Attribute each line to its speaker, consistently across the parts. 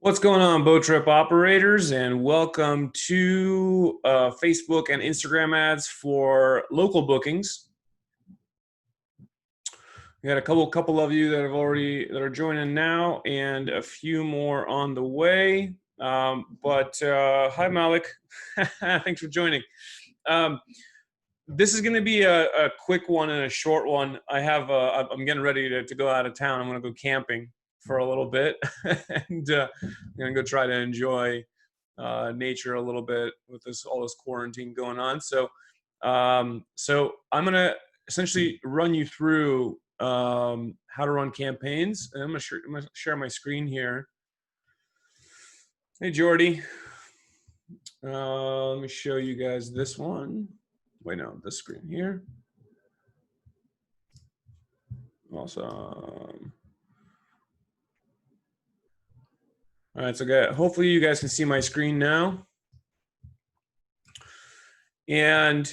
Speaker 1: What's going on, boat trip operators, and welcome to Facebook and Instagram ads for local bookings. We got a couple of you that are joining now, and a few more on the way. Hi, Malik, thanks for joining. This is going to be a quick one and a short one. I'm getting ready to go out of town. I'm going to go camping for a little bit, and I'm going to go try to enjoy nature a little bit with all this quarantine going on. So I'm going to essentially run you through how to run campaigns. And I'm going to share my screen here. Hey, Jordy. Let me show you guys this one. Wait, no, this screen here. Awesome. All right, so hopefully you guys can see my screen now. And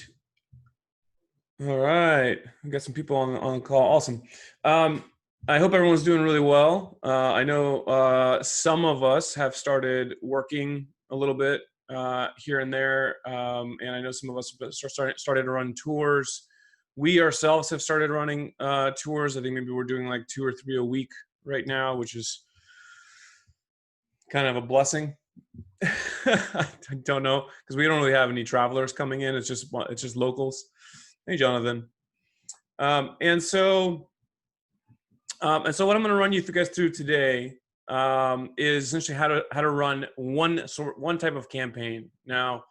Speaker 1: all right, we got some people on the call. Awesome. I hope everyone's doing really well. I know some of us have started working a little bit here and there, and I know some of us started to run tours. We ourselves have started running tours. I think maybe we're doing like 2 or 3 a week right now, which is kind of a blessing. I don't know, because we don't really have any travelers coming in. It's just locals. Hey, Jonathan. And so what I'm going to run you guys through today is essentially how to run one type of campaign. Now,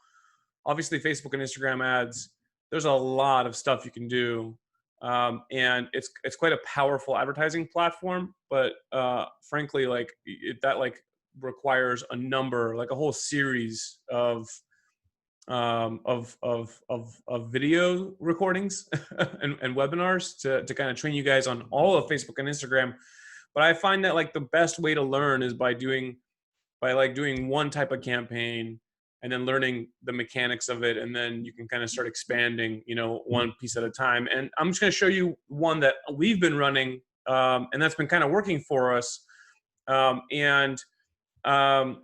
Speaker 1: obviously, Facebook and Instagram ads, there's a lot of stuff you can do, and it's quite a powerful advertising platform. But frankly, that requires a whole series of video recordings and webinars to kind of train you guys on all of Facebook and Instagram. But I find that the best way to learn is by doing one type of campaign and then learning the mechanics of it, and then you can kind of start expanding, one piece at a time. And I'm just going to show you one that we've been running, and that's been kind of working for us. And then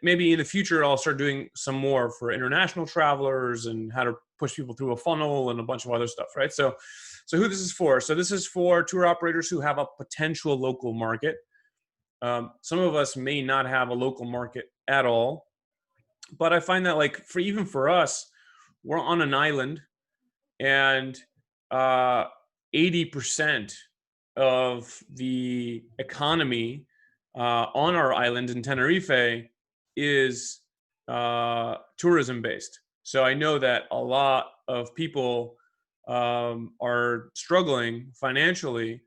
Speaker 1: maybe in the future, I'll start doing some more for international travelers and how to push people through a funnel and a bunch of other stuff, right? So who this is for? So this is for tour operators who have a potential local market. Some of us may not have a local market at all, but I find that even for us, we're on an island, and 80% of the economy on our island in Tenerife is tourism based. So I know that a lot of people are struggling financially,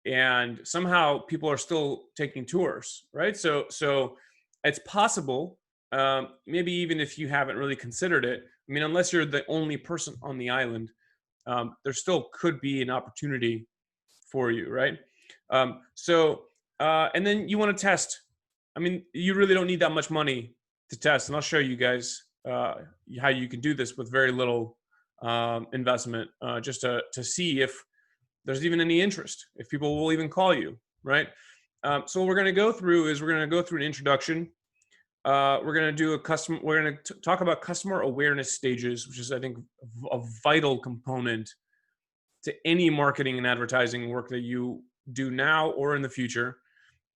Speaker 1: and somehow people are still taking tours, right? So it's possible, maybe even if you haven't really considered it. I mean, unless you're the only person on the island, there still could be an opportunity for you, right? And then you want to test. I mean, you really don't need that much money to test, and I'll show you guys how you can do this with very little investment, just to see if there's even any interest, if people will even call you, right? So what we're going to go through is an introduction. We're going to talk about customer awareness stages, which is, I think, a vital component to any marketing and advertising work that you do now or in the future.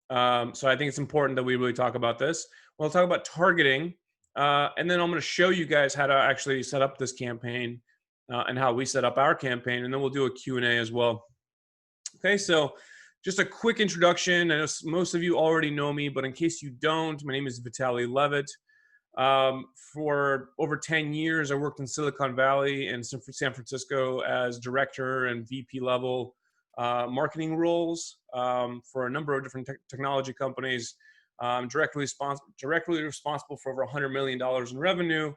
Speaker 1: So I think it's important that we really talk about this. We'll talk about targeting, and then I'm going to show you guys how to actually set up this campaign and how we set up our campaign, and then we'll do a Q&A as well. Okay, so just a quick introduction. I know most of you already know me, but in case you don't, my name is Vitaly Levitt. For over 10 years, I worked in Silicon Valley and San Francisco as director and VP level marketing roles for a number of different technology companies. Directly responsible for over $100 million in revenue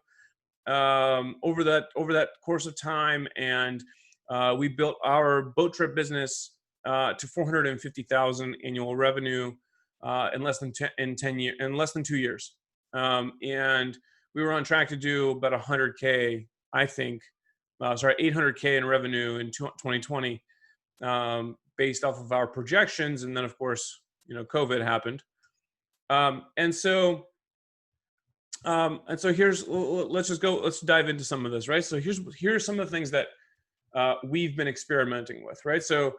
Speaker 1: over that course of time, and we built our boat trip business to 450,000 annual revenue in less than 2 years. And we were on track to do about 100K, I think, 800K in revenue in 2020, based off of our projections. And then, of course, COVID happened. And so let's dive into some of this, right? So here's some of the things that we've been experimenting with, right? So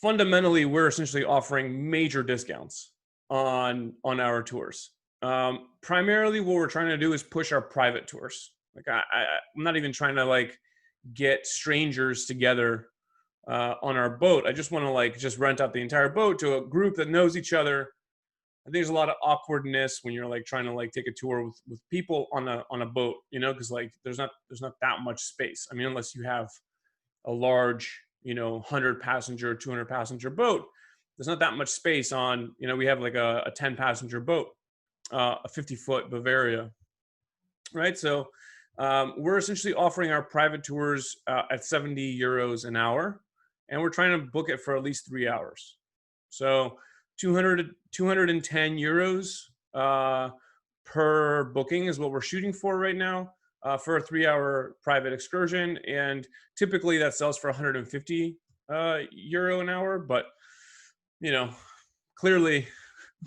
Speaker 1: fundamentally, we're essentially offering major discounts on our tours. Primarily, what we're trying to do is push our private tours. Like I'm not even trying to like get strangers together on our boat. I just want to like just rent out the entire boat to a group that knows each other. I think there's a lot of awkwardness when you're like trying to like take a tour with people on a boat, you know, because like there's not that much space. I mean, unless you have a large, you know, 100 passenger, 200 passenger boat, there's not that much space on, you know, we have like a 10 passenger boat, a 50-foot Bavaria, right? So we're essentially offering our private tours at 70 euros an hour, and we're trying to book it for at least 3 hours. So 210 euros per booking is what we're shooting for right now for a 3-hour private excursion. And typically that sells for 150 euro an hour. But, you know, clearly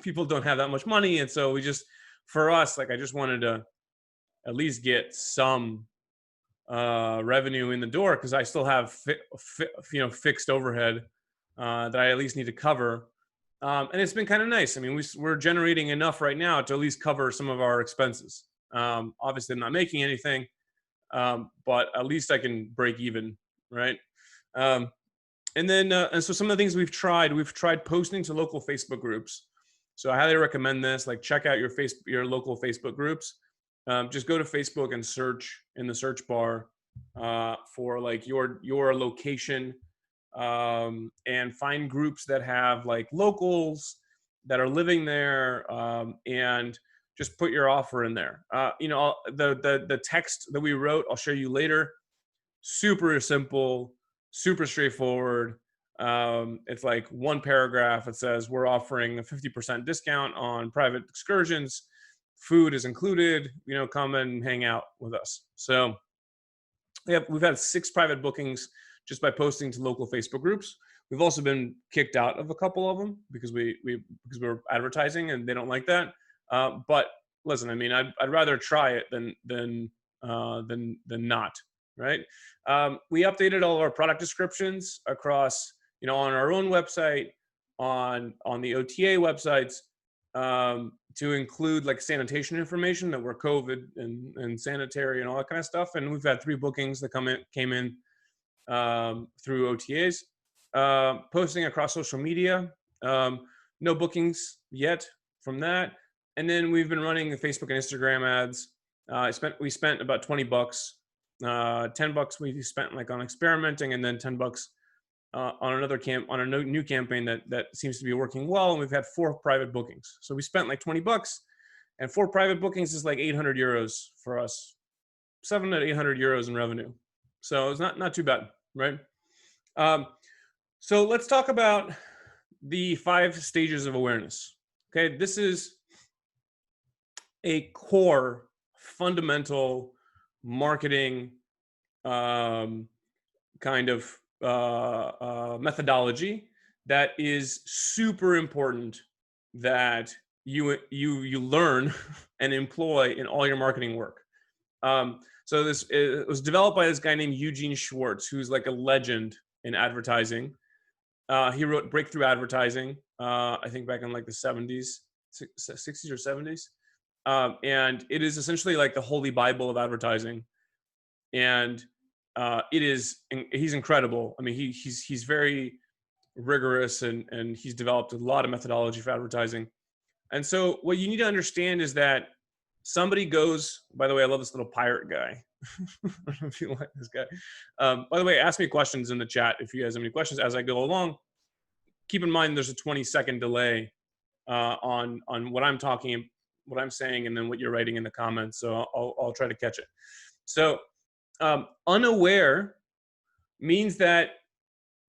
Speaker 1: people don't have that much money. And so we just, for us, like I just wanted to at least get some revenue in the door because I still have fixed overhead that I at least need to cover. And it's been kind of nice. I mean, we're generating enough right now to at least cover some of our expenses. Obviously, I'm not making anything, but at least I can break even, right? And so some of the things we've tried posting to local Facebook groups. So I highly recommend this. Like, check out your local Facebook groups. Just go to Facebook and search in the search bar for like your location. And find groups that have like locals that are living there, and just put your offer in there. You know, the text that we wrote, I'll show you later. Super simple, super straightforward. It's like one paragraph. It says we're offering a 50% discount on private excursions. Food is included. You know, come and hang out with us. So we've had 6 private bookings just by posting to local Facebook groups. We've also been kicked out of a couple of them because we're advertising and they don't like that. But listen, I mean, I'd rather try it than not, right? We updated all of our product descriptions across, you know, on our own website, on the OTA websites, to include like sanitation information that we're COVID and sanitary and all that kind of stuff. And we've had 3 bookings that came in through OTAs, posting across social media. No bookings yet from that. And then we've been running the Facebook and Instagram ads. We spent about $20. $10 we spent like on experimenting, and then $10 on a new campaign that seems to be working well. And we've had 4 private bookings. So we spent like $20, and 4 private bookings is like 800 euros for us, 700 to 800 euros in revenue. So it's not too bad, right? So let's talk about the 5 stages of awareness. Okay, this is a core, fundamental marketing kind of methodology that is super important that you learn and employ in all your marketing work. So it was developed by this guy named Eugene Schwartz, who's like a legend in advertising. He wrote Breakthrough Advertising, I think back in like the 60s or 70s. And it is essentially like the holy Bible of advertising. And he's incredible. I mean, he's very rigorous, and he's developed a lot of methodology for advertising. And so what you need to understand is that somebody goes, by the way, I love this little pirate guy. I don't know if you like this guy. By the way, ask me questions in the chat if you guys have any questions as I go along. Keep in mind there's a 20-second delay on what I'm talking, what I'm saying, and then what you're writing in the comments. So I'll try to catch it. So unaware means that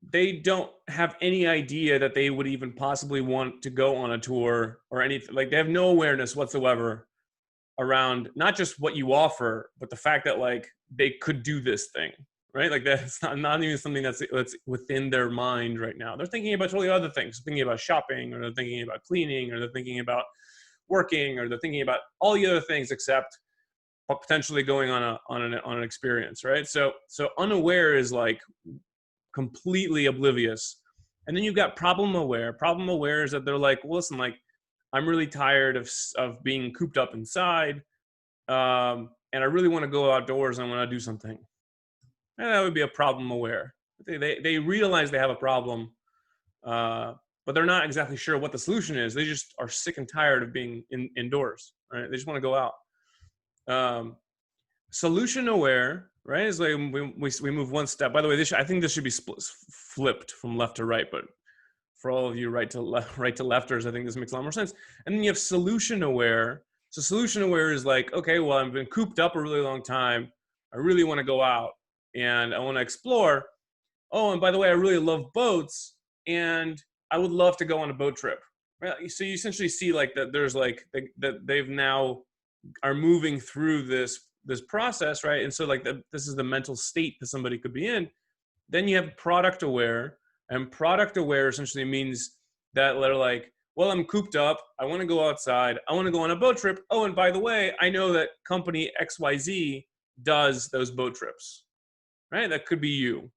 Speaker 1: they don't have any idea that they would even possibly want to go on a tour or anything. Like, they have no awareness whatsoever around not just what you offer, but the fact that like they could do this thing, right? Like that's not even something that's within their mind right now. They're thinking about totally other things. They're thinking about shopping, or they're thinking about cleaning, or they're thinking about working, or they're thinking about all the other things except potentially going on an experience, right? So unaware is like completely oblivious. And then you've got problem aware. Problem aware is that they're like, well, listen, like I'm really tired of being cooped up inside, and I really want to go outdoors and I want to do something. And that would be a problem aware. They realize they have a problem, but they're not exactly sure what the solution is. They just are sick and tired of being indoors, right? They just want to go out. Solution aware, right, is like we move one step. By the way, I think this should be flipped from left to right, but for all of you right to lefters, I think this makes a lot more sense. And then you have solution aware. So solution aware is like, okay, well, I've been cooped up a really long time. I really want to go out and I want to explore. Oh, and by the way, I really love boats and I would love to go on a boat trip. Right? So you essentially see like that there's like that they've now are moving through this process, right? And so like this is the mental state that somebody could be in. Then you have product aware, and product aware essentially means that they're like, well, I'm cooped up. I want to go outside. I want to go on a boat trip. Oh, and by the way, I know that company XYZ does those boat trips, right? That could be you.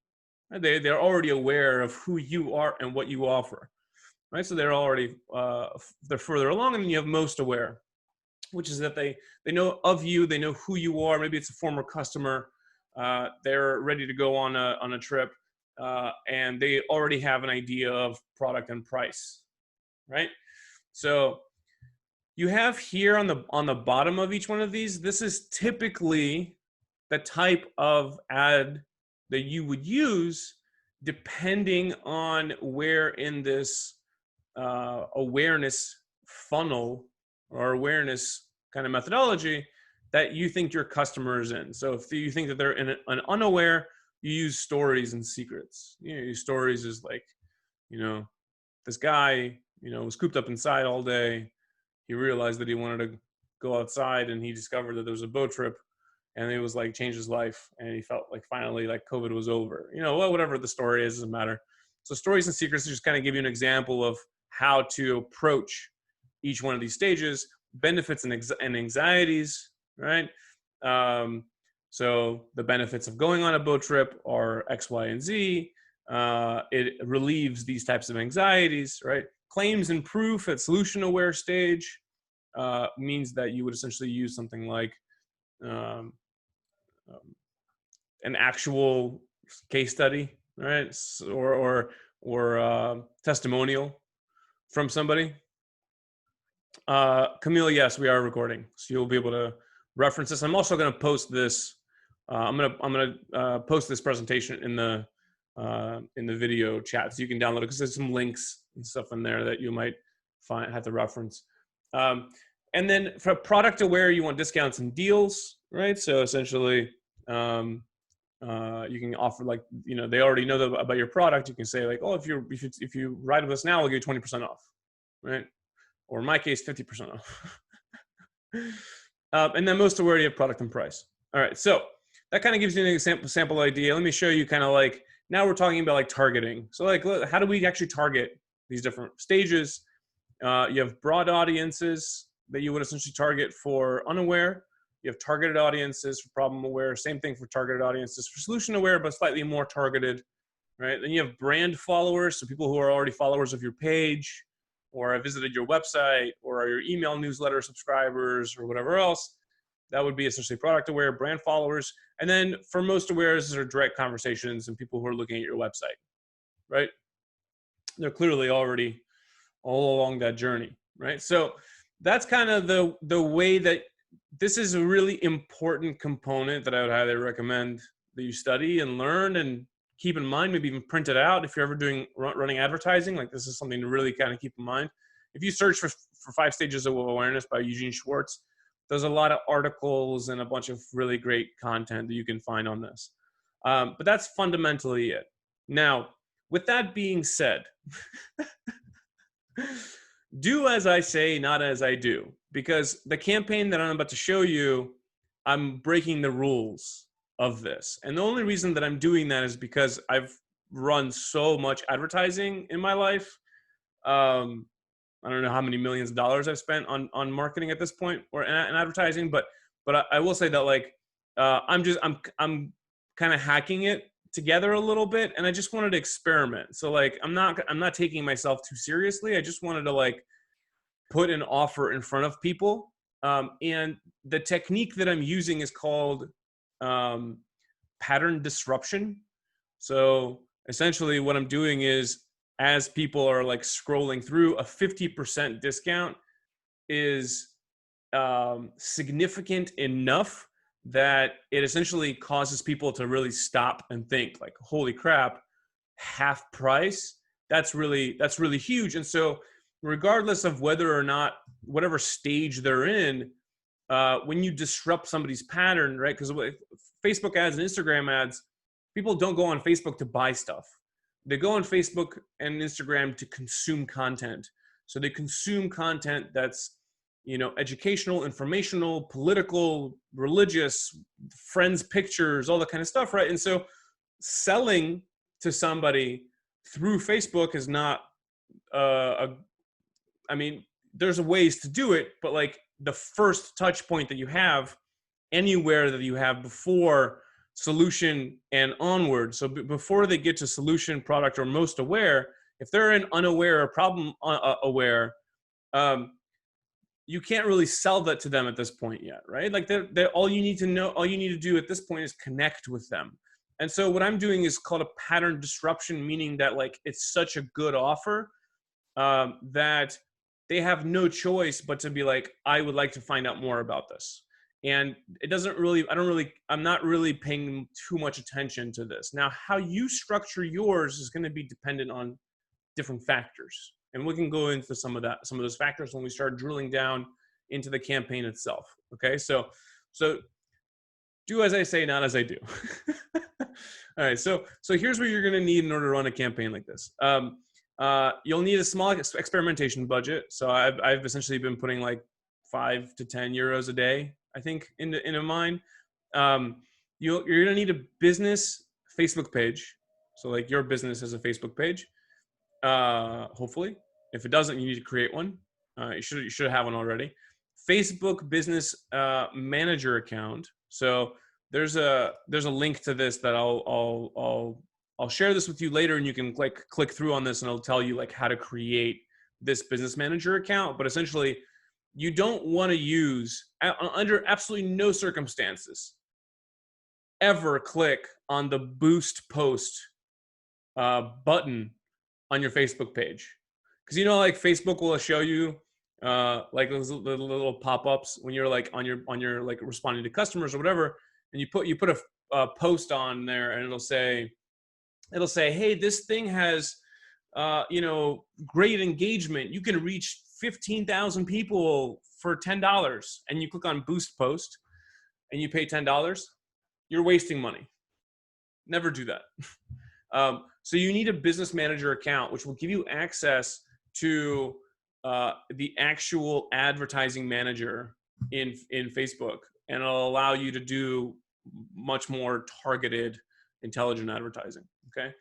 Speaker 1: They're already aware of who you are and what you offer, right? So they're already, they're further along. And then you have most aware, which is that they know of you, they know who you are. Maybe it's a former customer. They're ready to go on a trip, and they already have an idea of product and price, right? So you have here on the bottom of each one of these, this is typically the type of ad that you would use depending on where in this awareness funnel or awareness kind of methodology that you think your customer is in. So if you think that they're in an unaware, you use stories and secrets. You know, use stories is like, you know, this guy, you know, was cooped up inside all day. He realized that he wanted to go outside, and he discovered that there was a boat trip, and it was like changed his life, and he felt like finally like COVID was over. You know, well, whatever the story is, doesn't matter. So stories and secrets just kind of give you an example of how to approach each one of these stages, benefits and anxieties, right? So the benefits of going on a boat trip are X, Y, and Z. It relieves these types of anxieties, right? Claims and proof at solution aware stage means that you would essentially use something like an actual case study, right? Or testimonial from somebody. Camille, yes, we are recording, so you'll be able to reference this. I'm also going to post this. I'm gonna post this presentation in the video chat, so you can download it because there's some links and stuff in there that you might have to reference. And then for product aware, you want discounts and deals, right? So essentially, you can offer, like, you know, they already know about your product. You can say like, oh, if you ride with us now, we'll give you 20% off, right? Or in my case, 50% off. And then most aware, you have product and price. All right, so that kind of gives you an sample idea. Let me show you kind of like, now we're talking about like targeting. So like, look, how do we actually target these different stages? You have broad audiences that you would essentially target for unaware. You have targeted audiences for problem aware. Same thing for targeted audiences for solution aware, but slightly more targeted, right? Then you have brand followers, so people who are already followers of your page, or have visited your website, or are your email newsletter subscribers, or whatever else. That would be essentially product aware, brand followers. And then for most awares are direct conversations and people who are looking at your website, right? They're clearly already all along that journey, right? So that's kind of the way that this is a really important component that I would highly recommend that you study and learn and keep in mind, maybe even print it out if you're ever running advertising. Like, this is something to really kind of keep in mind. If you search for 5 Stages of Awareness by Eugene Schwartz, there's a lot of articles and a bunch of really great content that you can find on this. But that's fundamentally it. Now, with that being said, do as I say, not as I do. Because the campaign that I'm about to show you, I'm breaking the rules. of this. And the only reason that I'm doing that is because I've run so much advertising in my life. I don't know how many millions of dollars I've spent on marketing at this point, or in advertising, but I will say that like I'm kind of hacking it together a little bit, and I just wanted to experiment. So like I'm not taking myself too seriously. I just wanted to like put an offer in front of people, and the technique that I'm using is called pattern disruption. So essentially what I'm doing is, as people are like scrolling through, a 50% discount is significant enough that it essentially causes people to really stop and think like, holy crap, half price, that's really huge. And so regardless of whether or not, whatever stage they're in, when you disrupt somebody's pattern, right? Because Facebook ads and Instagram ads, people don't go on Facebook to buy stuff. They go on Facebook and Instagram to consume content. So they consume content that's, you know, educational, informational, political, religious, friends' pictures, all that kind of stuff, right? And so selling to somebody through Facebook is not, I mean, there's ways to do it, but like the first touch point that you have anywhere that you have before solution and onward. So before they get to solution, product, or most aware, if they're an unaware or problem aware, you can't really sell that to them at this point yet, right? Like they're all you need to know, all you need to do at this point is connect with them. And so what I'm doing is called a pattern disruption, meaning that like it's such a good offer that they have no choice but to be like, I would like to find out more about this. And it doesn't really, I'm not really paying too much attention to this. Now, how you structure yours is going to be dependent on different factors. And we can go into some of those factors when we start drilling down into the campaign itself. Okay. So do as I say, not as I do. All right. So here's what you're going to need in order to run a campaign like this. You'll need a small experimentation budget. So I've essentially been putting like 5 to 10 euros a day, I think, into mine. You're going to need a business Facebook page. So like your business has a Facebook page. Hopefully, if it doesn't, you need to create one. You should have one already. Facebook business manager account. So there's a link to this that I'll share this with you later, and you can like click through on this, and it'll tell you like how to create this business manager account. But essentially, you don't want to use, under absolutely no circumstances, ever click on the boost post button on your Facebook page. Because, you know, like Facebook will show you like those little pop-ups when you're like on your like responding to customers or whatever, and you put a post on there, and it'll say, hey, this thing has you know, great engagement. You can reach 15,000 people for $10, and you click on boost post and you pay $10. You're wasting money. Never do that. So you need a business manager account, which will give you access to the actual advertising manager in Facebook, and it'll allow you to do much more targeted, intelligent advertising. Okay.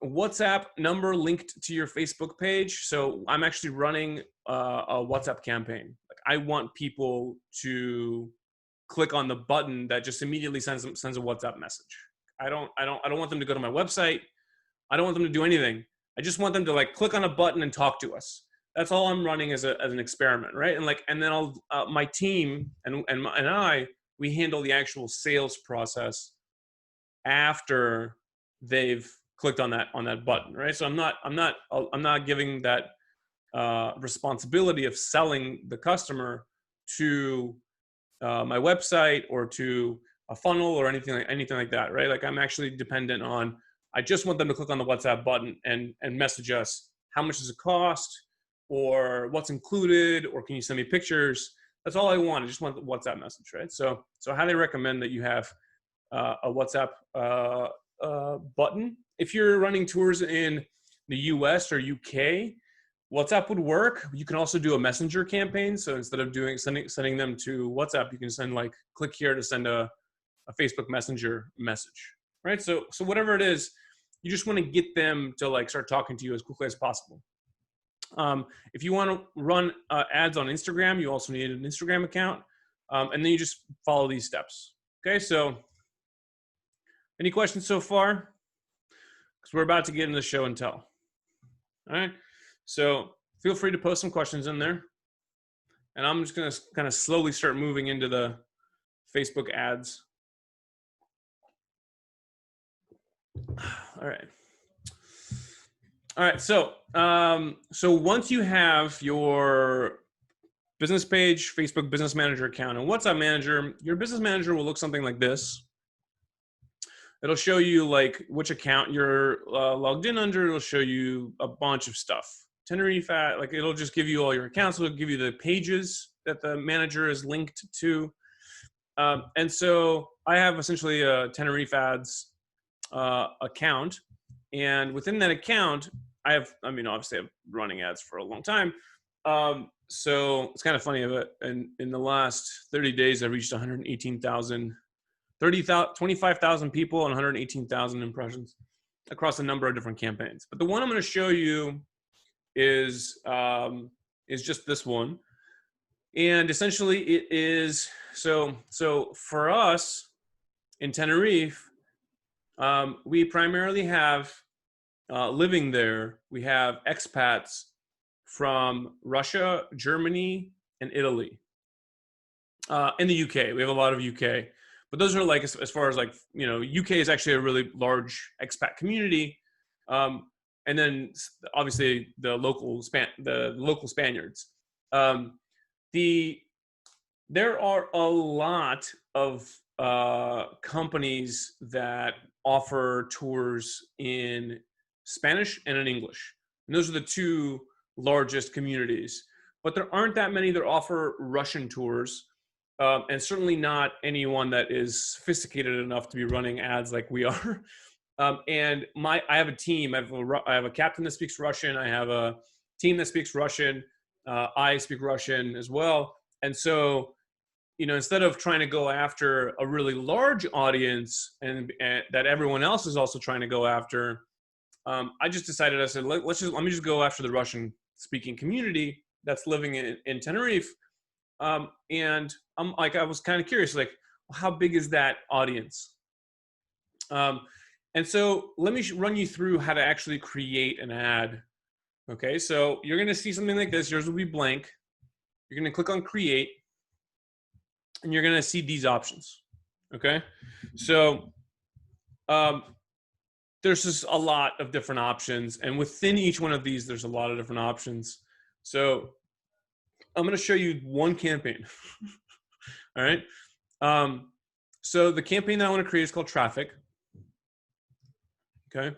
Speaker 1: WhatsApp number linked to your Facebook page. So I'm actually running a WhatsApp campaign. Like I want people to click on the button that just immediately sends a WhatsApp message. I don't want them to go to my website. I don't want them to do anything. I just want them to like click on a button and talk to us. That's all I'm running as an experiment, right? And then I'll my team and I, we handle the actual sales process after they've clicked on that button, right? So I'm not giving that responsibility of selling the customer to my website or to a funnel or anything like that, right? Like I'm actually dependent on, I just want them to click on the WhatsApp button and message us, how much does it cost, or what's included, or can you send me pictures? That's all I want. I just want the WhatsApp message, right? So I highly recommend that you have a WhatsApp button. If you're running tours in the US or UK, WhatsApp would work. You can also do a messenger campaign. So instead of sending them to WhatsApp, you can send like, click here to send a a Facebook Messenger message, right? So whatever it is, you just want to get them to like start talking to you as quickly as possible. If you want to run ads on Instagram, you also need an Instagram account. And then you just follow these steps. Okay, so any questions so far? Because we're about to get into the show and tell. All right, so feel free to post some questions in there. And I'm just going to kind of slowly start moving into the Facebook ads. All right. All right, so once you have your business page, Facebook Business Manager account, and WhatsApp Manager, your Business Manager will look something like this. It'll show you like which account you're logged in under. It'll show you a bunch of stuff. Tenerife, like it'll just give you all your accounts. It'll give you the pages that the manager is linked to. And so I have essentially a Tenerife Ads account. And within that account, obviously I've been running ads for a long time. So it's kind of funny, but in the last 30 days, I've reached 25,000 people and 118,000 impressions across a number of different campaigns. But the one I'm going to show you is just this one. And essentially it is, so for us in Tenerife, we primarily have living there, we have expats from Russia, Germany, and Italy. In the UK, we have a lot of UK, but those are like, as far as like, you know, UK is actually a really large expat community. And then obviously the local Spaniards. There are a lot of companies that offer tours in Spanish and in English. And those are the two largest communities. But there aren't that many that offer Russian tours, and certainly not anyone that is sophisticated enough to be running ads like we are. And I have a team. I have a captain that speaks Russian. I have a team that speaks Russian. I speak Russian as well. And so, you know, instead of trying to go after a really large audience and that everyone else is also trying to go after, I just decided, I said, let me just go after the Russian speaking community that's living in Tenerife. And I'm like, I was kind of curious, like, well, how big is that audience? And so let me run you through how to actually create an ad. Okay, so you're going to see something like this. Yours will be blank. You're going to click on create, and you're going to see these options. Okay, so there's just a lot of different options, and within each one of these, there's a lot of different options. So I'm going to show you one campaign. All right. So the campaign that I want to create is called Traffic. Okay.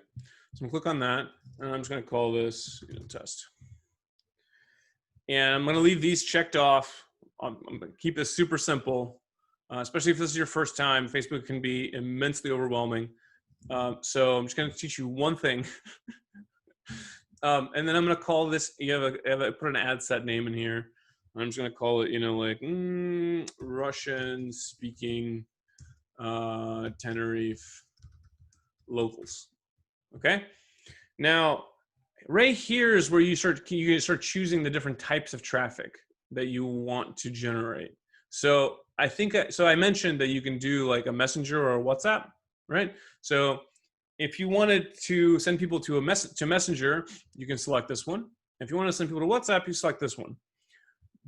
Speaker 1: So I'm going to click on that, and I'm just going to call this test. And I'm going to leave these checked off. I'm going to keep this super simple, especially if this is your first time. Facebook can be immensely overwhelming. So I'm just going to teach you one thing. And then I'm going to call this, put an ad set name in here. I'm just going to call it, like Russian speaking Tenerife locals. Okay. Now, right here is where you start choosing the different types of traffic that you want to generate. So I mentioned that you can do like a Messenger or a WhatsApp, right? So if you wanted to send people to Messenger, you can select this one. If you want to send people to WhatsApp, you select this one.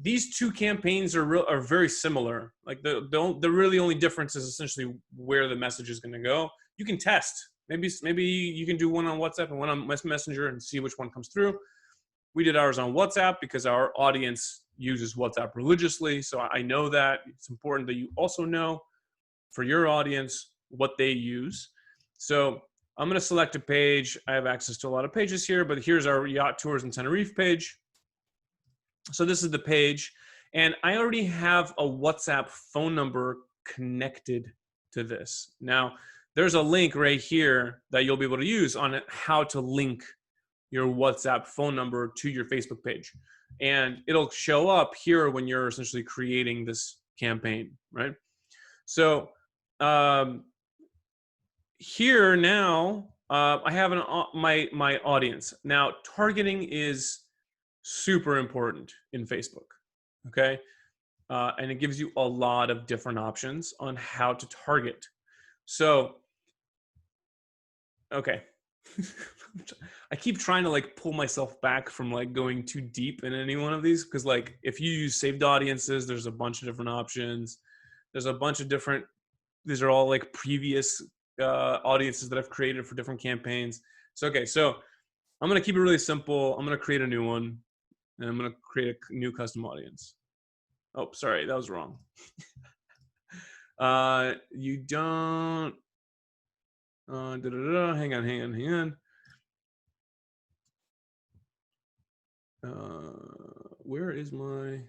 Speaker 1: These two campaigns are very similar. Like the really only difference is essentially where the message is going to go. You can test. Maybe you can do one on WhatsApp and one on Messenger and see which one comes through. We did ours on WhatsApp because our audience uses WhatsApp religiously. So I know that it's important that you also know for your audience what they use. So I'm going to select a page. I have access to a lot of pages here, but here's our Yacht Tours in Tenerife page. So this is the page, and I already have a WhatsApp phone number connected to this. Now, there's a link right here that you'll be able to use on how to link your WhatsApp phone number to your Facebook page. And it'll show up here when you're essentially creating this campaign, right? So here now, I have my audience. Now, targeting is super important in Facebook, okay? And it gives you a lot of different options on how to target. So, okay. I keep trying to like pull myself back from like going too deep in any one of these, because like if you use saved audiences, there's a bunch of different options. There's a bunch of different, these are all like previous audiences that I've created for different campaigns. So, okay, so I'm going to keep it really simple. I'm going to create a new one, and I'm going to create a new custom audience. Oh, sorry, that was wrong. You don't, hang on. Where is my,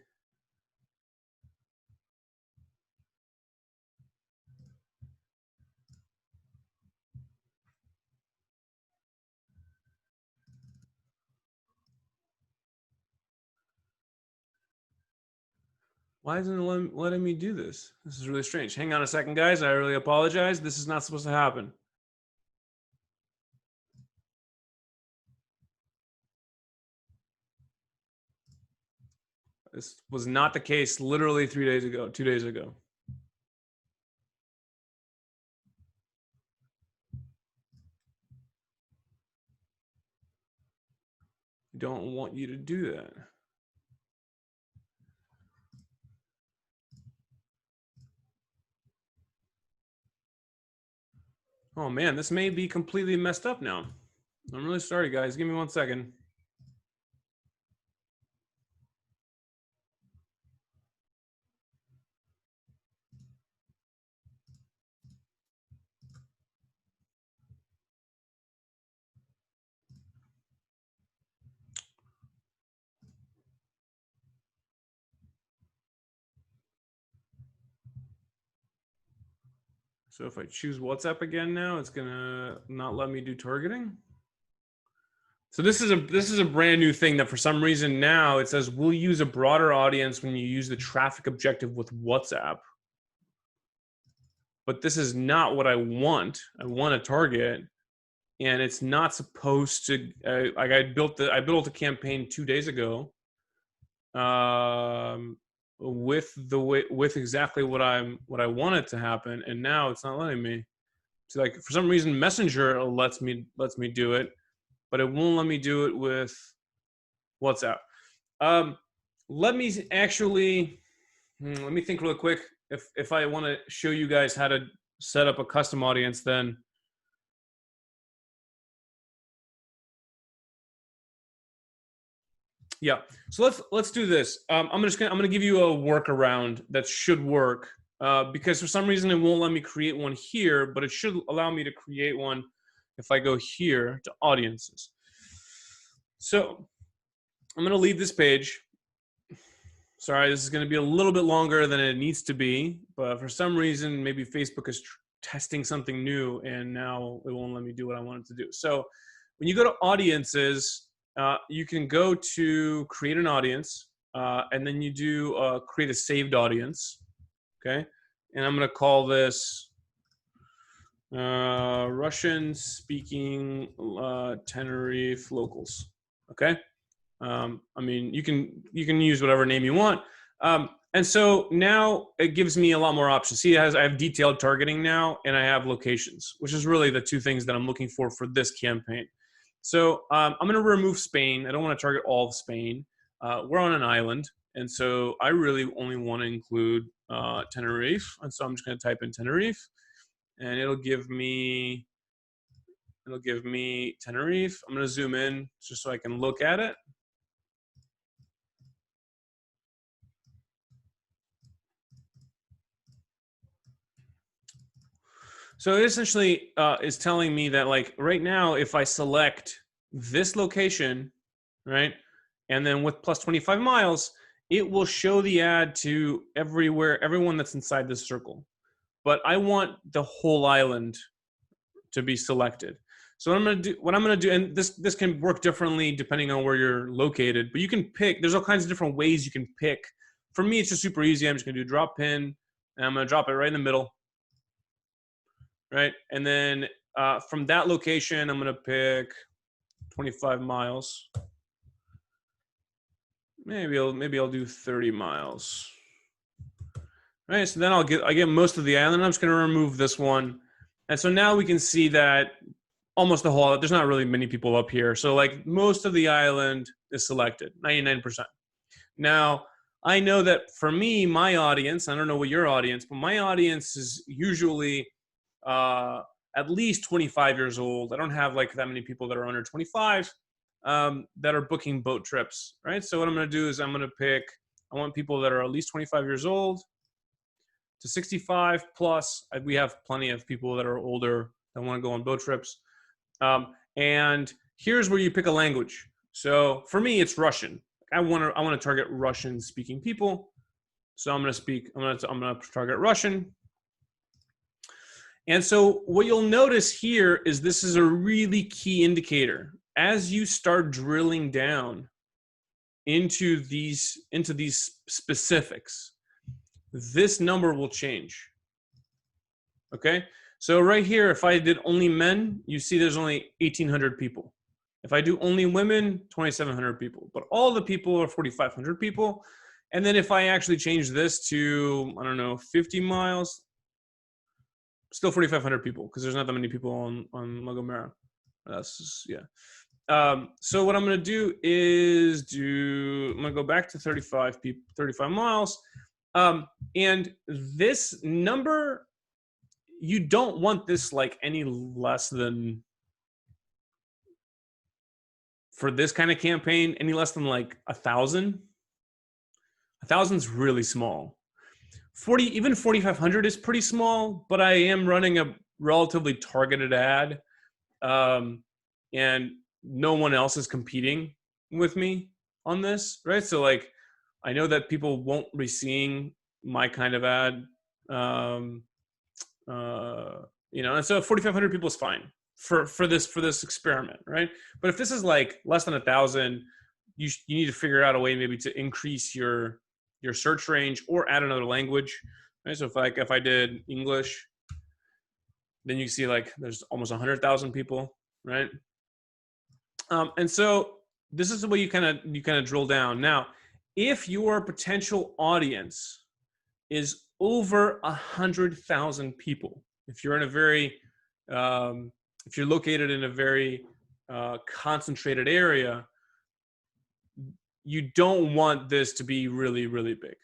Speaker 1: why isn't it letting me do this? This is really strange. Hang on a second, guys. I really apologize. This is not supposed to happen. This was not the case literally 2 days ago. I don't want you to do that. Oh man, this may be completely messed up now. I'm really sorry, guys. Give me 1 second. So if I choose WhatsApp again now, it's gonna not let me do targeting. So this is a brand new thing that for some reason now it says we'll use a broader audience when you use the traffic objective with WhatsApp. But this is not what I want. I want to target, and it's not supposed to. Like I built a campaign 2 days ago, with exactly what I wanted to happen, and now it's not letting me. So like for some reason, Messenger lets me do it, but it won't let me do it with WhatsApp. Let me actually let me think real quick. If I want to show you guys how to set up a custom audience, then yeah. So let's do this. I'm gonna give you a workaround that should work, because for some reason it won't let me create one here, but it should allow me to create one if I go here to audiences. So I'm gonna leave this page. Sorry, this is going to be a little bit longer than it needs to be, but for some reason, maybe Facebook is testing something new, and now it won't let me do what I wanted to do. So when you go to audiences, you can go to create an audience, and then you do create a saved audience, okay? And I'm going to call this Russian-speaking Tenerife locals, okay? I mean, you can use whatever name you want. And so now it gives me a lot more options. See, I have detailed targeting now, and I have locations, which is really the two things that I'm looking for this campaign. So I'm going to remove Spain. I don't want to target all of Spain. We're on an island, and so I really only want to include Tenerife. And so I'm just going to type in Tenerife, and it'll give me Tenerife. I'm going to zoom in just so I can look at it. So it essentially is telling me that like right now, if I select this location, right, and then with plus 25 miles, it will show the ad to everyone that's inside this circle. But I want the whole island to be selected. So what I'm gonna do, and this can work differently depending on where you're located, but you can pick. There's all kinds of different ways you can pick. For me, it's just super easy. I'm just gonna do drop pin, and I'm gonna drop it right in the middle. right? And then from that location, I'm going to pick 25 miles. Maybe I'll do 30 miles. All right, so then I get most of the island. I'm just going to remove this one. And so now we can see that almost the whole, there's not really many people up here. So like most of the island is selected, 99%. Now, I know that for me, my audience, I don't know what your audience, but my audience is usually at least 25 years old. I don't have like that many people that are under 25 that are booking boat trips, right? So what I'm going to do is I'm going to pick, I want people that are at least 25 years old to 65 plus. We have plenty of people that are older that want to go on boat trips. And here's where you pick a language. So for me, it's Russian. I want to target Russian speaking people. So I'm going to target Russian. And so what you'll notice here is this is a really key indicator. As you start drilling down into these specifics, this number will change. Okay? So right here, if I did only men, you see there's only 1,800 people. If I do only women, 2,700 people. But all the people are 4,500 people. And then if I actually change this to, I don't know, 50 miles, still 4,500 people, because there's not that many people on La Gomera. That's just, yeah. So what I'm going to do is I'm going to go back to 35 miles. And this number, you don't want this like any less than, for this kind of campaign, any less than like 1,000. 1,000's really small. 4,500 is pretty small, but I am running a relatively targeted ad, and no one else is competing with me on this, right? So like, I know that people won't be seeing my kind of ad, you know, and so 4,500 people is fine for this experiment, right? But if this is like less than 1,000, you need to figure out a way maybe to increase your search range or add another language, right? So if I did English, then you see like there's almost 100,000 people, right? And so this is the way you kind of drill down. Now, if your potential audience is over 100,000 people, if you're in a very if you're located in a very concentrated area, you don't want this to be really, really big,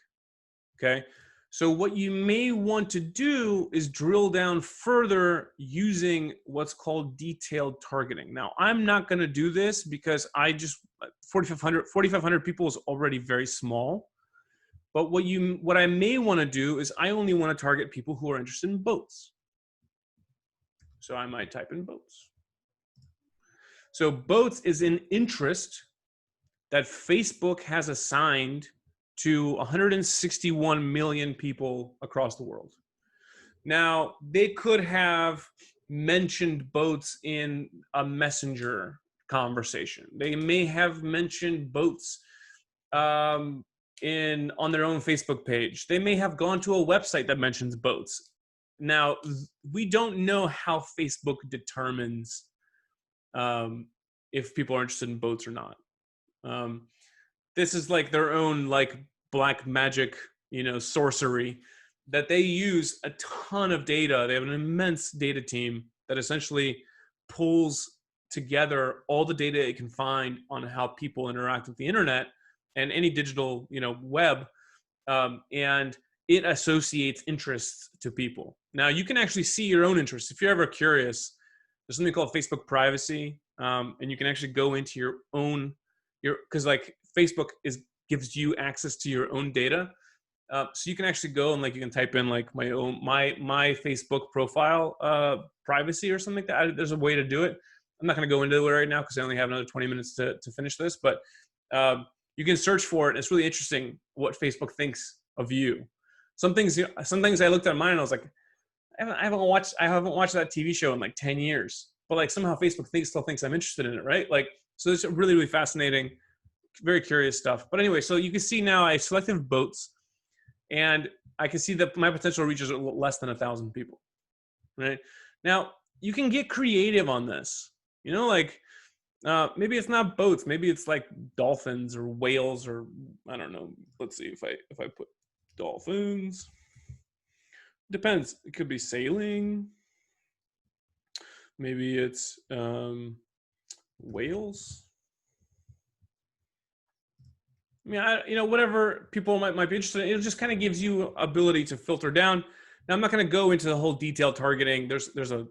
Speaker 1: okay? So what you may want to do is drill down further using what's called detailed targeting. Now, I'm not gonna do this because 4,500 people is already very small. But what I may wanna do is I only wanna target people who are interested in boats. So I might type in boats. So boats is an interest that Facebook has assigned to 161 million people across the world. Now, they could have mentioned boats in a messenger conversation. They may have mentioned boats on their own Facebook page. They may have gone to a website that mentions boats. Now, we don't know how Facebook determines if people are interested in boats or not. This is like their own like black magic, you know, sorcery that they use a ton of data. They have an immense data team that essentially pulls together all the data it can find on how people interact with the internet and any digital, you know, web, and it associates interests to people. Now, you can actually see your own interests. If you're ever curious, there's something called Facebook privacy, and you can actually go into your own, because like Facebook gives you access to your own data. So you can actually go and like, you can type in like my Facebook profile privacy or something like that. There's a way to do it. I'm not going to go into it right now because I only have another 20 minutes to finish this, but you can search for it. It's really interesting what Facebook thinks of you. Some things I looked at mine and I was like, I haven't watched that TV show in like 10 years, but like somehow Facebook still thinks I'm interested in it, right? Like, so it's really, really fascinating, very curious stuff. But anyway, so you can see now I selected boats, and I can see that my potential reach is less than 1,000 people, right? Now, you can get creative on this. You know, like maybe it's not boats, maybe it's like dolphins or whales, or I don't know. Let's see if I put dolphins. Depends. It could be sailing. Maybe it's whales. I mean, whatever people might be interested in, it just kind of gives you ability to filter down. Now, I'm not going to go into the whole detailed targeting. There's a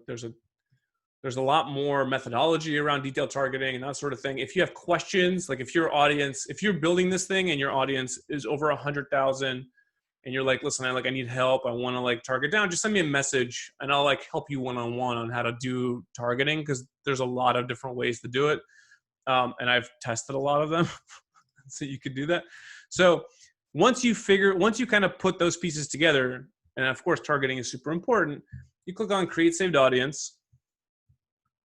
Speaker 1: lot more methodology around detailed targeting and that sort of thing. If you have questions, like if you're building this thing and your audience is over 100,000, and you're like, listen, I need help, I want to like target down, just send me a message and I'll like help you one-on-one on how to do targeting, because there's a lot of different ways to do it. And I've tested a lot of them. So you could do that. So once you kind of put those pieces together, and of course targeting is super important, you click on create saved audience.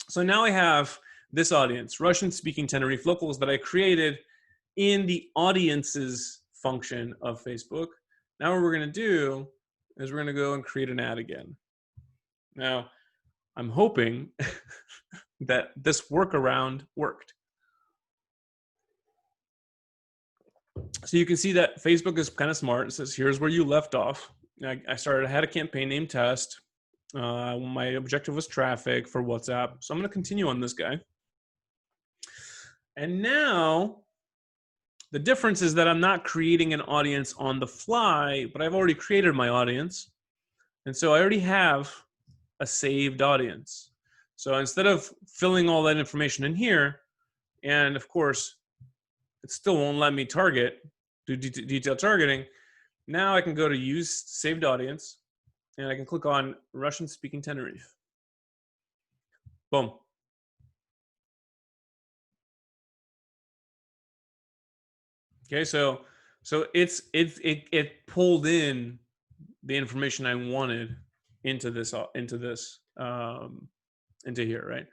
Speaker 1: So now I have this audience, Russian speaking Tenerife locals, that I created in the audiences function of Facebook. Now what we're going to do is we're going to go and create an ad again. Now, I'm hoping that this workaround worked. So you can see that Facebook is kind of smart. It says, here's where you left off. I had a campaign named test. My objective was traffic for WhatsApp. So I'm going to continue on this guy. And now the difference is that I'm not creating an audience on the fly, but I've already created my audience. And so I already have a saved audience. So instead of filling all that information in here, and of course, it still won't let me do detailed targeting. Now I can go to use saved audience, and I can click on Russian speaking Tenerife. Boom. Okay, so it pulled in the information I wanted into here, right?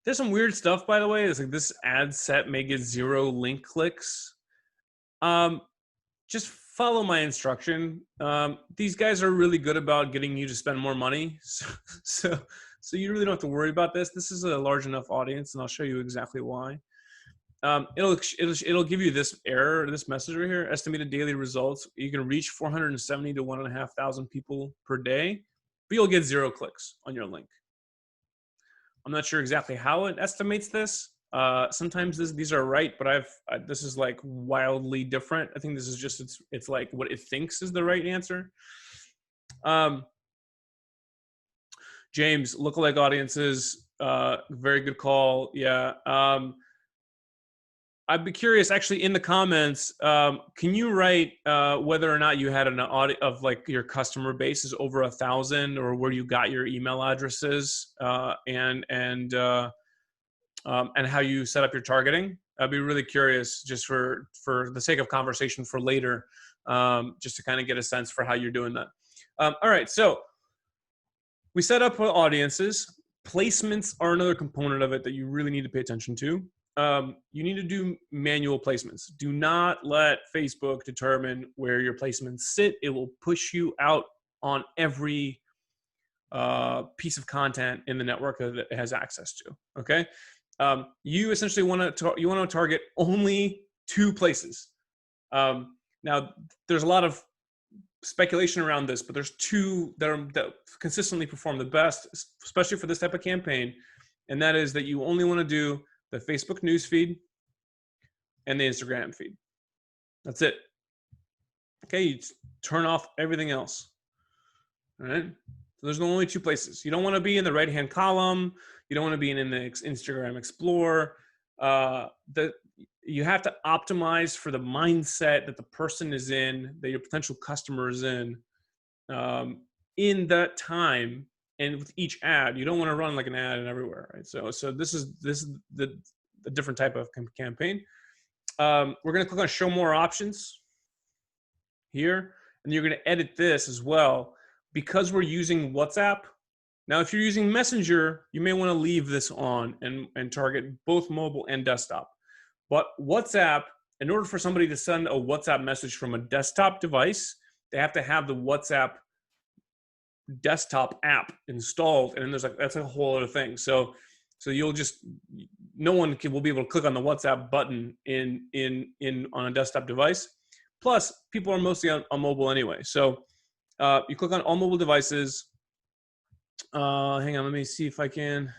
Speaker 1: There's some weird stuff, by the way. It's like this ad set may get 0 link clicks. Just follow my instruction. These guys are really good about getting you to spend more money. So you really don't have to worry about this. This is a large enough audience, and I'll show you exactly why. It'll give you this error, this message right here, estimated daily results. You can reach 470 to 1,500 people per day, but you'll get 0 clicks on your link. I'm not sure exactly how it estimates this. Sometimes these are right, but this is like wildly different. I think this is just, it's like what it thinks is the right answer. James, lookalike audiences, very good call. Yeah. I'd be curious, actually, in the comments, can you write whether or not you had an audit of like your customer base is over 1,000, or where you got your email addresses, and how you set up your targeting? I'd be really curious, just for the sake of conversation for later, just to kind of get a sense for how you're doing that. All right, so we set up audiences. Placements are another component of it that you really need to pay attention to. You need to do manual placements. Do not let Facebook determine where your placements sit. It will push you out on every piece of content in the network that it has access to. Okay, you essentially want to target only 2 places. Now, there's a lot of speculation around this, but there's 2 that consistently perform the best, especially for this type of campaign, and that is that you only want to do the Facebook news feed and the Instagram feed. That's it. Okay, you turn off everything else. All right. So there's only 2 places. You don't want to be in the right-hand column. You don't want to be in the Instagram Explorer. You have to optimize for the mindset that the person is in, that your potential customer is in that time. And with each ad, you don't want to run like an ad and everywhere, right? So this is the different type of campaign. We're going to click on show more options here, and you're going to edit this as well, because we're using WhatsApp. Now, if you're using Messenger, you may want to leave this on and target both mobile and desktop. But WhatsApp, in order for somebody to send a WhatsApp message from a desktop device, they have to have the WhatsApp desktop app installed, and then there's like, that's a whole other thing. So you'll just, no one will be able to click on the WhatsApp button in on a desktop device. Plus, people are mostly on mobile anyway. So you click on all mobile devices. Hang on, let me see if I can.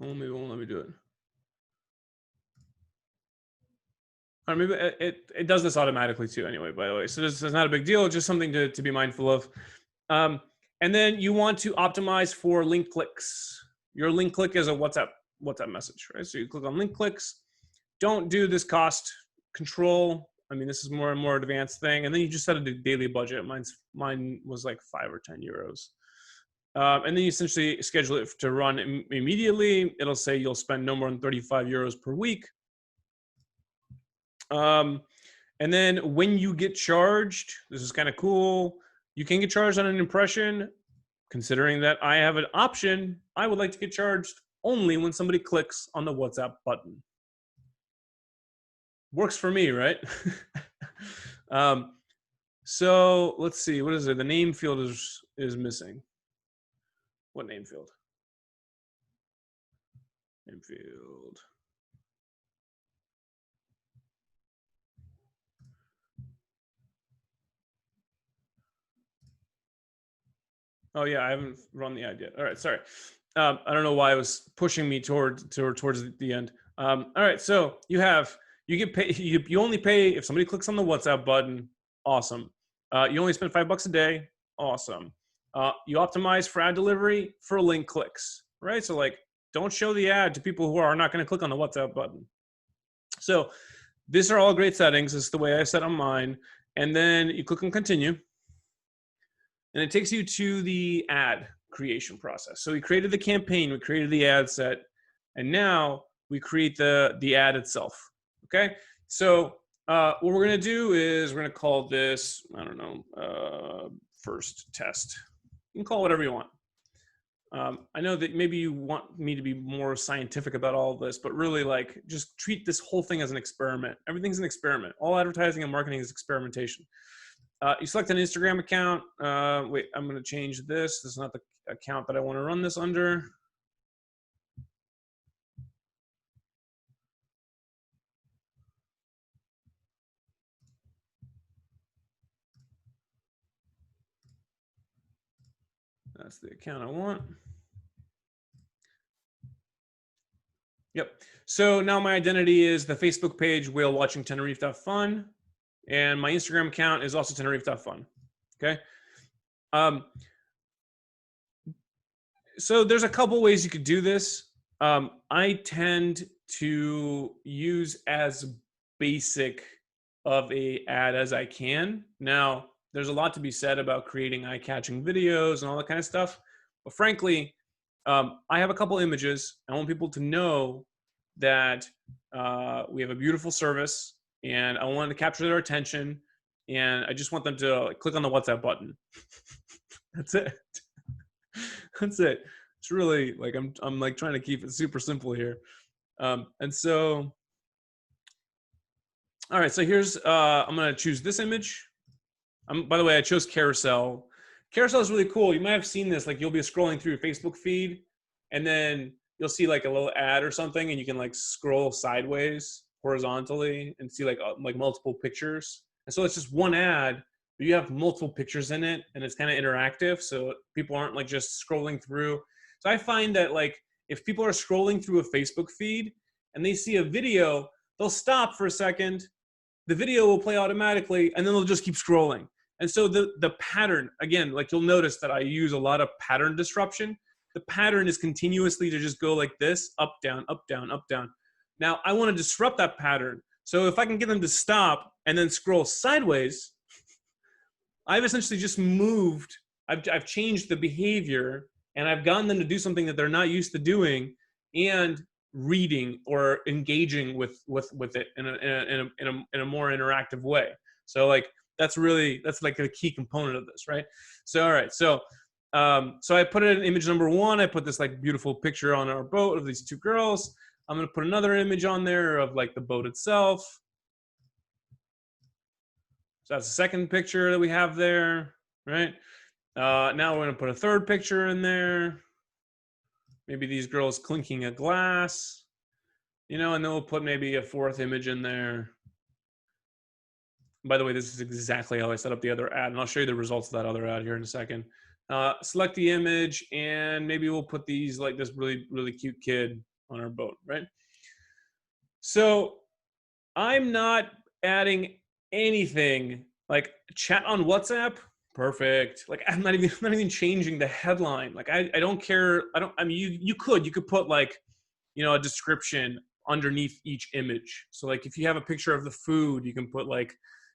Speaker 1: Oh, maybe it won't let me do it. Or maybe it does this automatically too anyway, by the way. So this is not a big deal, just something to be mindful of. And then you want to optimize for link clicks. Your link click is a WhatsApp message, right? So you click on link clicks. Don't do this cost control. I mean, this is more and more advanced thing. And then you just set a daily budget. Mine was like 5 or 10 euros. And then you essentially schedule it to run immediately. It'll say you'll spend no more than 35 euros per week. And then when you get charged, this is kind of cool. You can get charged on an impression. Considering that I have an option, I would like to get charged only when somebody clicks on the WhatsApp button. Works for me, right? So let's see, what is it? The name field is missing. What name field? Name field. Oh yeah, I haven't run the ad yet. All right, sorry. I don't know why it was pushing me towards the end. All right, so you get paid. You only pay if somebody clicks on the WhatsApp button. Awesome. You only spend $5 a day. Awesome. You optimize for ad delivery for link clicks, right? So like, don't show the ad to people who are not going to click on the WhatsApp button. So these are all great settings. This is the way I set on mine. And then you click on continue. And it takes you to the ad creation process. So we created the campaign, we created the ad set, and now we create the ad itself. Okay. So what we're going to do is we're going to call this, I don't know, first test. You can call it whatever you want. I know that maybe you want me to be more scientific about all of this, but really like just treat this whole thing as an experiment. Everything's an experiment. All advertising and marketing is experimentation. You select an Instagram account. Wait, I'm going to change this. This is not the account that I want to run this under. That's the account I want. Yep. So now my identity is the Facebook page, Whale Watching Tenerife.fun. And my Instagram account is also Tenerife.fun. Okay. So there's a couple ways you could do this. I tend to use as basic of a ad as I can. Now, there's a lot to be said about creating eye-catching videos and all that kind of stuff. But frankly, I have a couple images. I want people to know that we have a beautiful service, and I wanted to capture their attention, and I just want them to click on the WhatsApp button. That's it. That's it. It's really like I'm like trying to keep it super simple here. And so, all right. So here's I'm gonna choose this image. By the way, I chose carousel. Carousel is really cool. You might have seen this. Like you'll be scrolling through your Facebook feed, and then you'll see like a little ad or something, and you can like scroll sideways horizontally and see like multiple pictures. And so it's just one ad, but you have multiple pictures in it, and it's kind of interactive, so people aren't like just scrolling through. So I find that like if people are scrolling through a Facebook feed and they see a video, they'll stop for a second, the video will play automatically, and then they'll just keep scrolling. And so the pattern, again, like you'll notice that I use a lot of pattern disruption. The pattern is continuously to just go like this, up, down, up, down, up, down. Now I want to disrupt that pattern. So if I can get them to stop and then scroll sideways, I've essentially just moved, I've changed the behavior, and I've gotten them to do something that they're not used to doing and reading or engaging with it in a more interactive way. So like that's like a key component of this, right? So all right, so I put it in image number 1. I put this like beautiful picture on our boat of these two girls. I'm going to put another image on there of like the boat itself. So that's the second picture that we have there, right? Now we're going to put a third picture in there. Maybe these girls clinking a glass, you know, and then we'll put maybe a fourth image in there. By the way, this is exactly how I set up the other ad, and I'll show you the results of that other ad here in a second. Select the image, and maybe we'll put these like this really, really cute kid on our boat, right? So I'm not adding anything like chat on WhatsApp. Perfect. Like I'm not even changing the headline. Like I don't care. I mean, you could put like, you know, a description underneath each image. So like if you have a picture of the food, you can put like,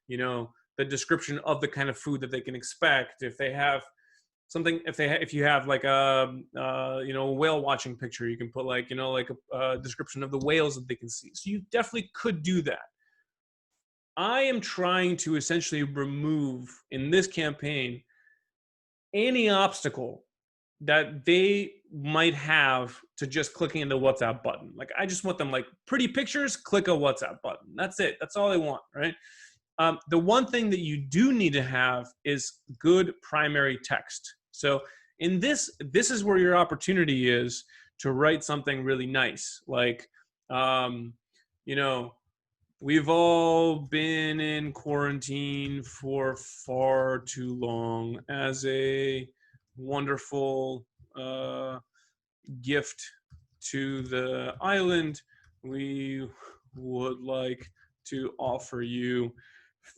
Speaker 1: you know, the description of the kind of food that they can expect. If they have something, if you have like a you know, a whale watching picture, you can put like, you know, like a description of the whales that they can see. So you definitely could do that. I am trying to essentially remove in this campaign any obstacle that they might have to just clicking the WhatsApp button. Like I just want them like pretty pictures, click a WhatsApp button. That's it. That's all they want, right? The one thing that you do need to have is good primary text. So in this is where your opportunity is to write something really nice. Like, you know, we've all been in quarantine for far too long. As a wonderful gift to the island, we would like to offer you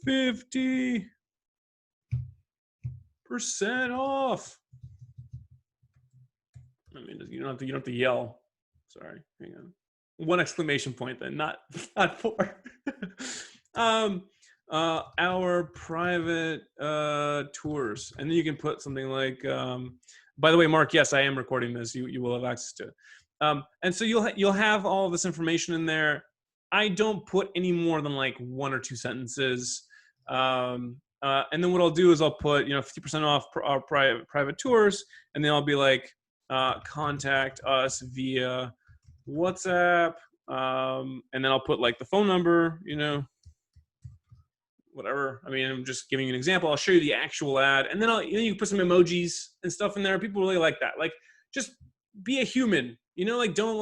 Speaker 1: 50% off. I mean, you don't have to yell. Sorry, hang on. One exclamation point then, not four. Our private tours, and then you can put something like, by the way, Mark, yes, I am recording this. You will have access to it. And so you'll have all this information in there. I don't put any more than like one or two sentences. And then what I'll do is I'll put, you know, 50% off our private tours, and then I'll be like, contact us via WhatsApp, and then I'll put like the phone number, you know, whatever. I mean, I'm just giving you an example. I'll show you the actual ad, and then you can put some emojis and stuff in there. People really like that. Like, just be a human, you know, like don't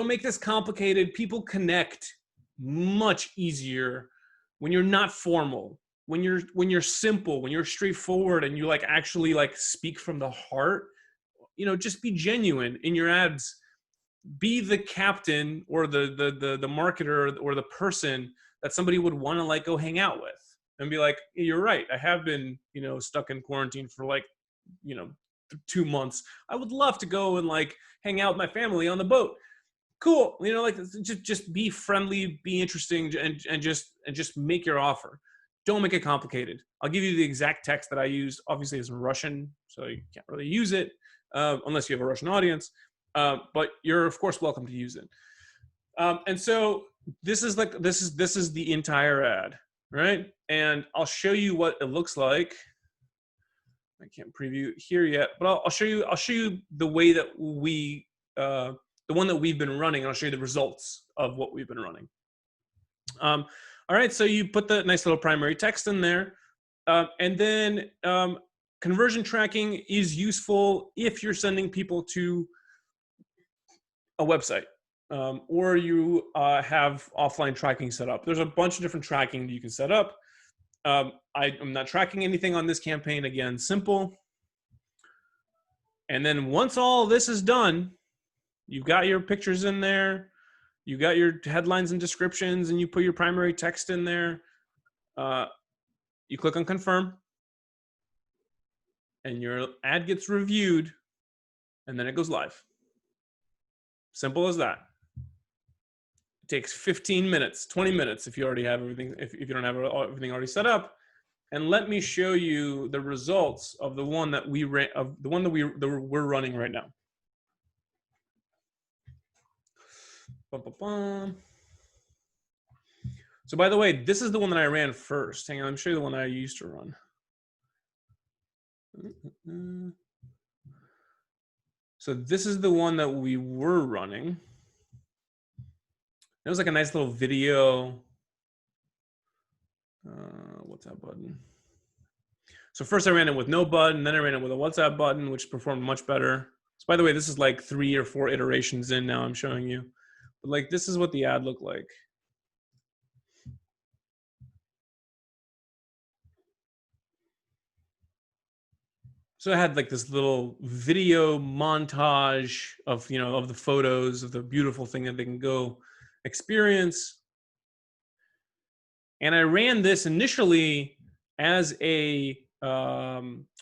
Speaker 1: make this complicated. People connect much easier when you're not formal, when you're simple, when you're straightforward, and you like actually like speak from the heart. You know, just be genuine in your ads. Be the captain or the marketer or the person that somebody would want to like go hang out with and be like, you're right, I have been, you know, stuck in quarantine for like, you know, 2 months. I would love to go and like hang out with my family on the boat. Cool. You know, like just be friendly, be interesting, and just make your offer. Don't make it complicated. I'll give you the exact text that I used. Obviously it's in Russian, so you can't really use it unless you have a Russian audience. But you're of course welcome to use it. And so this is the entire ad, right? And I'll show you what it looks like. I can't preview it here yet, but I'll show you the way that we the one that we've been running, and I'll show you the results of what we've been running. All right, so you put the nice little primary text in there, and then conversion tracking is useful if you're sending people to a website, or you have offline tracking set up. There's a bunch of different tracking that you can set up. I'm not tracking anything on this campaign. Again, simple. And then once all this is done, you've got your pictures in there, you got your headlines and descriptions, and you put your primary text in there. You click on confirm, and your ad gets reviewed, and then it goes live. Simple as that. It takes 15 minutes, 20 minutes if you already have everything, if you don't have everything already set up. And let me show you the results of the one that we ran, of the one that we're running right now. So by the way, this is the one that I ran first. Hang on, let me show you the one that I used to run. So this is the one that we were running. It was like a nice little video. WhatsApp button. So first I ran it with no button, then I ran it with a WhatsApp button, which performed much better. So by the way, this is like 3 or 4 iterations in now I'm showing you. But like this is what the ad looked like. So I had like this little video montage of, you know, of the photos of the beautiful thing that they can go experience. And I ran this initially as a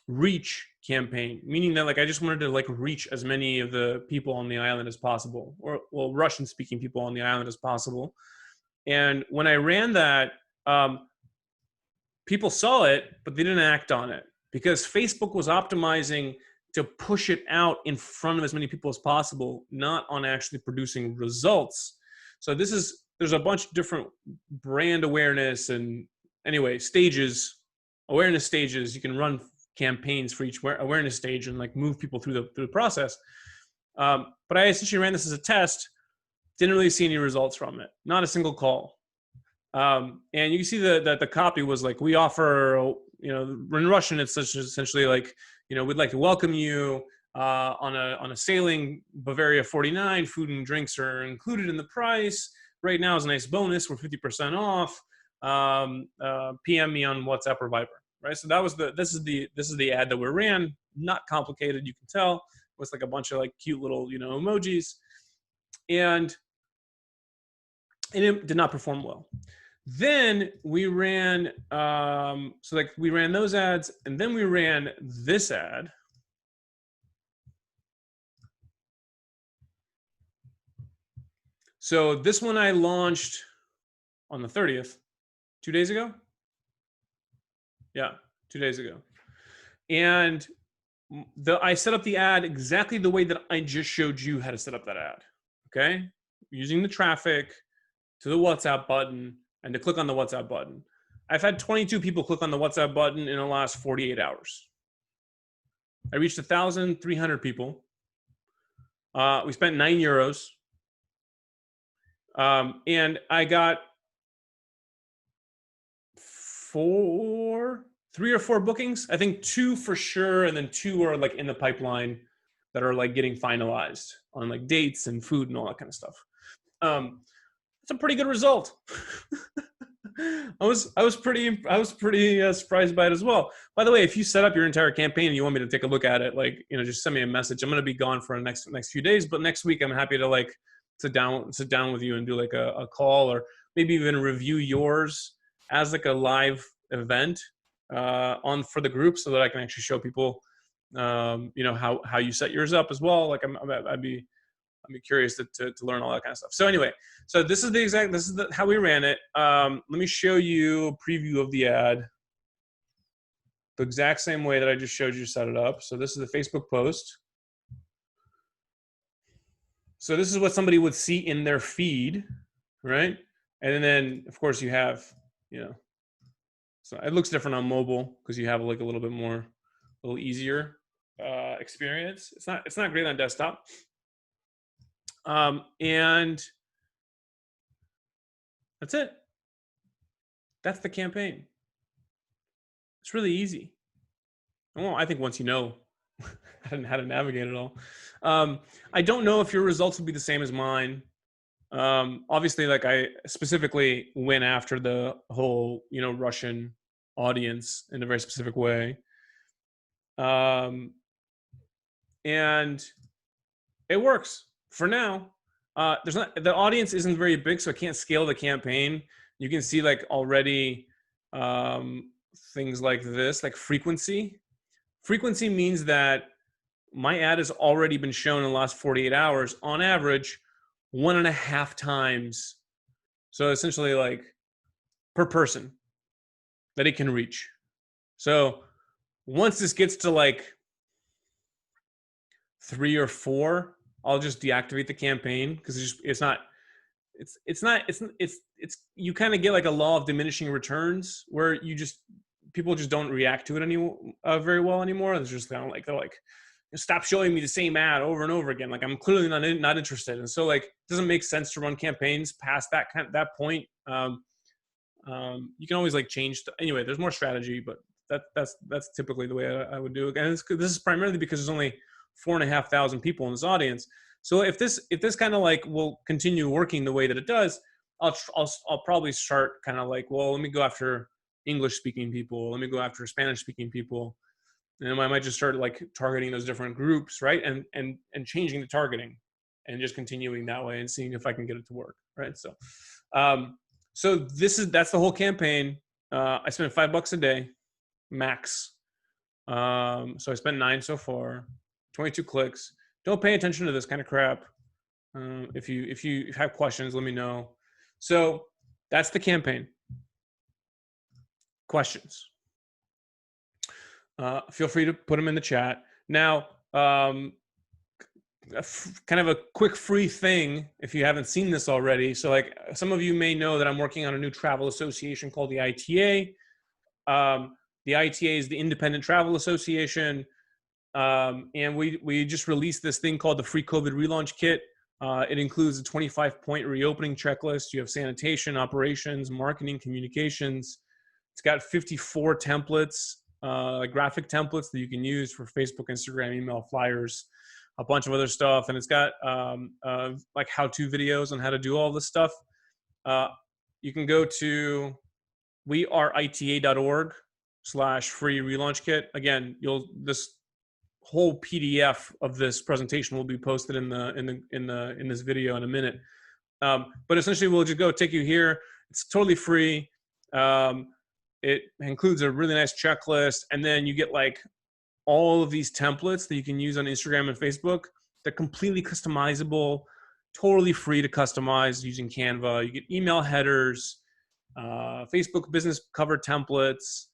Speaker 1: reach campaign, meaning that like I just wanted to like reach as many of the people on the island as possible, or well, Russian speaking people on the island as possible. And when I ran that, people saw it, but they didn't act on it because Facebook was optimizing to push it out in front of as many people as possible, not on actually producing results. So there's a bunch of different brand awareness and anyway, awareness stages. You can run campaigns for each awareness stage and like move people through the process. But I essentially ran this as a test, didn't really see any results from it, not a single call. And you can see that the copy was like, we offer, you know, in Russian, it's essentially like, you know, we'd like to welcome you on a sailing Bavaria 49. Food and drinks are included in the price. Right now is a nice bonus. We're 50% off. PM me on WhatsApp or Viber. Right. So that was this is the ad that we ran. Not complicated. You can tell it was like a bunch of like cute little, you know, emojis, and it did not perform well. Then we ran, so like we ran those ads, and then we ran this ad. So this one I launched on the 30th, 2 days ago. Yeah, 2 days ago. And I set up the ad exactly the way that I just showed you how to set up that ad. Okay, using the traffic to the WhatsApp button and to click on the WhatsApp button. I've had 22 people click on the WhatsApp button in the last 48 hours. I reached 1,300 people. We spent €9. And I got 3 or 4 bookings. I think 2 for sure, and then 2 are like in the pipeline that are like getting finalized on like dates and food and all that kind of stuff. It's a pretty good result. I was pretty surprised by it as well. By the way, if you set up your entire campaign and you want me to take a look at it, like, you know, just send me a message. I'm going to be gone for the next few days, but next week I'm happy to like sit down with you and do like a call, or maybe even review yours as like a live event on for the group, so that I can actually show people you know, how you set yours up as well. Like I'd be curious to learn all that kind of stuff. So anyway, so this is how we ran it. Let me show you a preview of the ad the exact same way that I just showed you set it up. So this is the Facebook post. So this is what somebody would see in their feed, right? And then of course you have, you know, so it looks different on mobile because you have like a little bit more, a little easier experience. It's not great on desktop. And that's it. That's the campaign. It's really easy. Well, I think once you know how to navigate it all. I don't know if your results will be the same as mine. Obviously, like I specifically went after the whole, you know, Russian audience in a very specific way. And it works for now. The audience isn't very big, so I can't scale the campaign. You can see like already things like this, like frequency. Frequency means that my ad has already been shown in the last 48 hours on average 1.5 times. So essentially like per person that it can reach. So once this gets to like 3 or 4, I'll just deactivate the campaign because it's you kind of get like a law of diminishing returns where people just don't react to it very well anymore. It's just kind of like they're like, stop showing me the same ad over and over again. Like I'm clearly not interested. And so like, it doesn't make sense to run campaigns past that point. You can always like change. Anyway, there's more strategy, but that's typically the way I would do it. And this is primarily because there's only 4,500 people in this audience. So if this kind of like will continue working the way that it does, I'll probably start kind of like, well, let me go after English speaking people. Let me go after Spanish speaking people. And I might just start like targeting those different groups, right? And changing the targeting and just continuing that way and seeing if I can get it to work, right? So, that's the whole campaign. I spent $5 a day, max. So I spent 9 so far, 22 clicks. Don't pay attention to this kind of crap. If you have questions, let me know. So that's the campaign. Questions? Feel free to put them in the chat. Now, kind of a quick free thing if you haven't seen this already. So like some of you may know that I'm working on a new travel association called the ITA. The ITA is the Independent Travel Association. And we just released this thing called the Free COVID Relaunch Kit. It includes a 25-point reopening checklist. You have sanitation, operations, marketing, communications. It's got 54 templates, graphic templates that you can use for Facebook, Instagram, email, flyers, a bunch of other stuff. And it's got like how-to videos on how to do all this stuff. You can go to weareita.org/free relaunch kit. Again, this whole PDF of this presentation will be posted in this video in a minute. But essentially, we'll just go take you here. It's totally free. It includes a really nice checklist, and then you get like all of these templates that you can use on Instagram and Facebook. They're completely customizable, totally free to customize using Canva. You get email headers, Facebook business cover templates,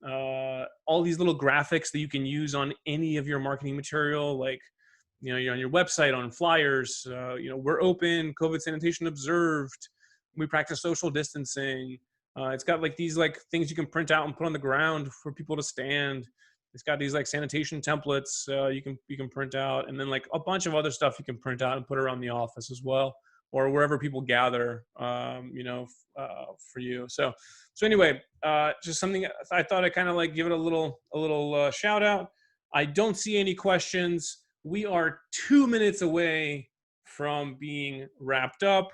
Speaker 1: all these little graphics that you can use on any of your marketing material, like, you know, you're on your website, on flyers, you know, we're open, COVID sanitation observed, we practice social distancing. It's got like these like things you can print out and put on the ground for people to stand. It's got these like sanitation templates you can print out, and then like a bunch of other stuff you can print out and put around the office as well, or wherever people gather, you know, for you. So anyway, just something I thought I'd kind of like give it a little shout out. I don't see any questions. We are 2 minutes away from being wrapped up.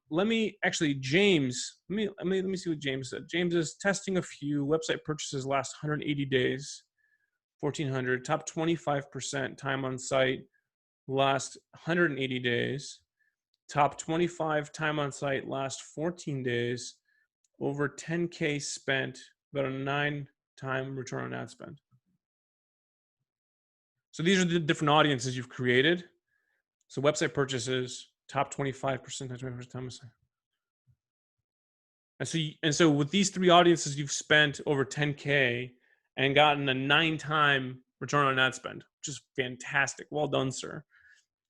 Speaker 1: Let me actually, James, let me see what James said. James is testing a few website purchases last 180 days, 1,400, top 25% time on site last 180 days, top 25 time on site last 14 days, over 10K spent, about a 9-time return on ad spend. So these are the different audiences you've created. So website purchases, top 25% time on site. And so with these 3 audiences, you've spent over 10K and gotten a 9-time return on ad spend, which is fantastic. Well done, sir.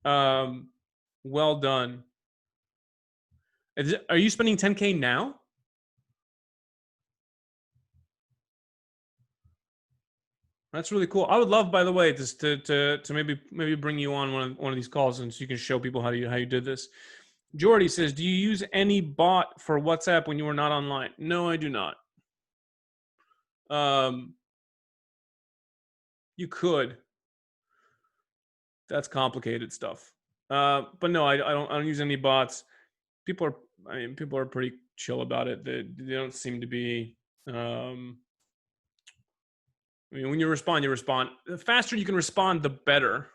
Speaker 1: Well done. Are you spending 10K now? That's really cool. I would love, by the way, just to maybe bring you on one of these calls, and so you can show people how you did this. Jordy says, do you use any bot for WhatsApp when you are not online? No, I do not. You could. That's complicated stuff. But no, I don't use any bots. People are pretty chill about it. They don't seem to be. I mean, when you respond, you respond. The faster you can respond, the better,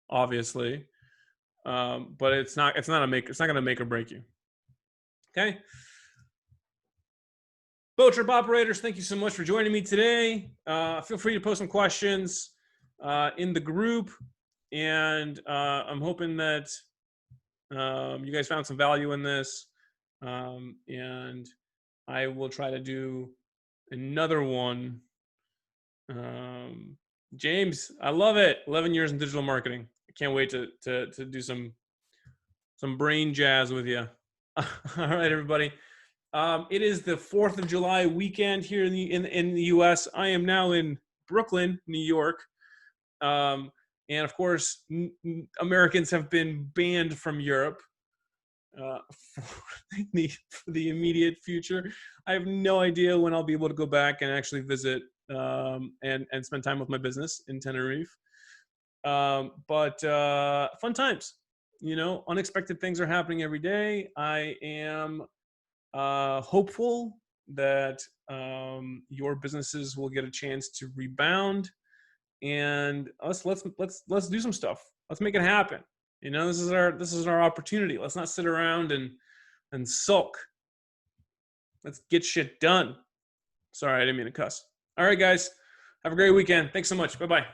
Speaker 1: obviously. But it's not going to make or break you. Okay. Boat Trip operators, thank you so much for joining me today. Feel free to post some questions in the group, and I'm hoping that you guys found some value in this. And I will try to do another one. James, I love it. 11 years in digital marketing. I can't wait to do some brain jazz with you. All right, everybody. It is the 4th of July weekend here in the US. I am now in Brooklyn, New York. And of course, Americans have been banned from Europe uh, for the immediate future. I have no idea when I'll be able to go back and actually visit and spend time with my business in Tenerife. But fun times, unexpected things are happening every day. I am hopeful that your businesses will get a chance to rebound, and let's do some stuff. Let's make it happen. This is our opportunity. Let's not sit around and sulk. Let's get shit done. Sorry, I didn't mean to cuss. All right, guys, have a great weekend. Thanks so much. Bye bye.